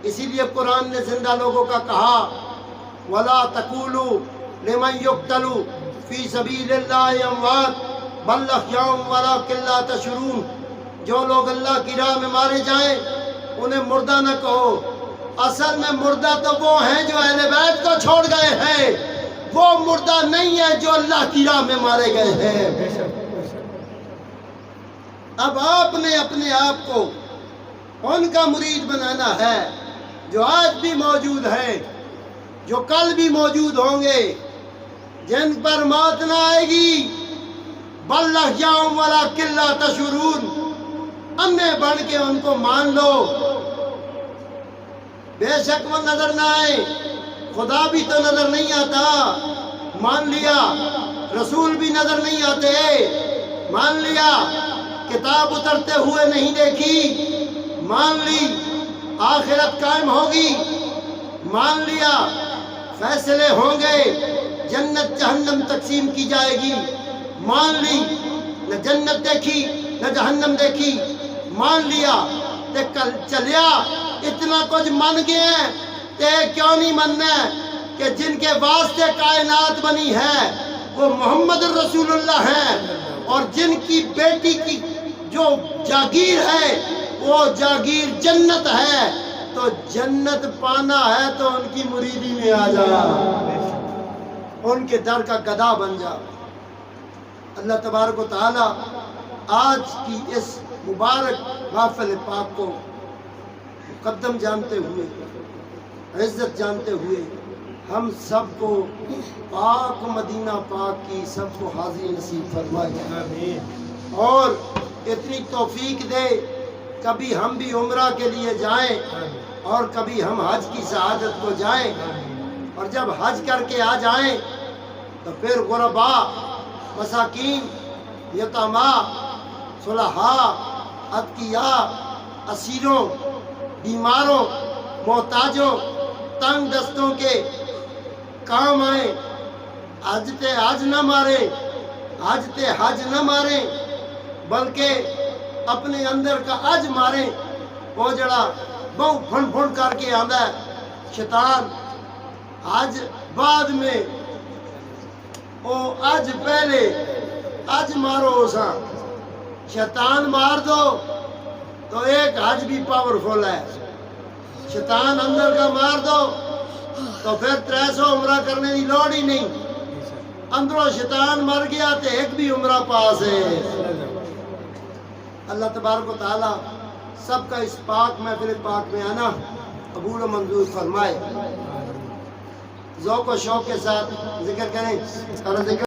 اسی لیے قرآن نے زندہ لوگوں کا کہا وَلَا تَقُولُوا لِمَنْ يُقْتَلُ فِي سَبِيلِ اللَّهِ أَمْوَاتٌ بَلْ أَحْيَاءٌ وَلَٰكِن لَّا تَشْعُرُونَ۔ جو لوگ اللہ کی راہ میں مارے جائیں انہیں مردہ نہ کہو، اصل میں مردہ تو وہ ہیں جو اہل بیت کو چھوڑ گئے ہیں، وہ مردہ نہیں ہے جو اللہ کی راہ میں مارے گئے ہیں۔ اب آپ نے اپنے آپ کو ان کا مرید بنانا ہے جو آج بھی موجود ہیں، جو کل بھی موجود ہوں گے، جن پر موت نہ آئے گی۔ بل احیاء ولکن لا تشعرون، انے بن کے ان کو مان لو، بے شک وہ نظر نہ آئے، خدا بھی تو نظر نہیں آتا، مان لیا، رسول بھی نظر نہیں آتے، مان لیا، کتاب اترتے ہوئے نہیں دیکھی، مان لی، آخرت قائم ہوگی، مان لیا، فیصلے ہوں گے، جنت جہنم تقسیم کی جائے گی، مان لی، نہ جنت دیکھی نہ جہنم دیکھی، مان لیا، تے کل چلیا، اتنا کچھ من گئے ہیں، تے کیوں نہیں مننا ہے کہ جن کے واسطے کائنات بنی ہے وہ محمد رسول اللہ ہیں، اور جن کی بیٹی کی جو جاگیر ہے وہ جاگیر جنت ہے، تو جنت پانا ہے تو ان کی مریدی میں آ جا، ان کے در کا گدا بن جا۔ اللہ تبارک و تعالی آج کی اس مبارک محفل پاک کو مقدم جانتے ہوئے، عزت جانتے ہوئے، ہم سب کو پاک مدینہ پاک کی سب کو حاضری نصیب فرمائے، اور اتنی توفیق دے کبھی ہم بھی عمرہ کے لیے جائیں اور کبھی ہم حج کی سعادت کو جائیں، اور جب حج کر کے آ جائیں تو پھر غربا، مساکین، یتاما، صلحاء، اتقیاء، اسیروں، بیماروں، محتاجوں، تنگ دستوں کے کام آئیں، حج تے حج نہ ماریں، حج تے حج نہ ماریں، بلکہ اپنے اندر کا حج ماریں۔ وہ جڑا بہو پھن پھن کر کے آندا ہے شیطان، حج بعد میں، او حج پہلے، حج مارو اساں، شیطان مار دو تو ایک حج بھی پاورفل ہے، شیطان اندر کا مار دو تو پھر 300 عمرہ کرنے کی لوڑ ہی نہیں، اندروں شیطان مر گیا تو ایک بھی عمرہ پاس ہے۔ اللہ تبارک و تعالی سب کا اس پاک محفل پاک میں آنا قبول و منظور فرمائے۔ ذوق و شوق کے ساتھ ذکر کریں اور ذکر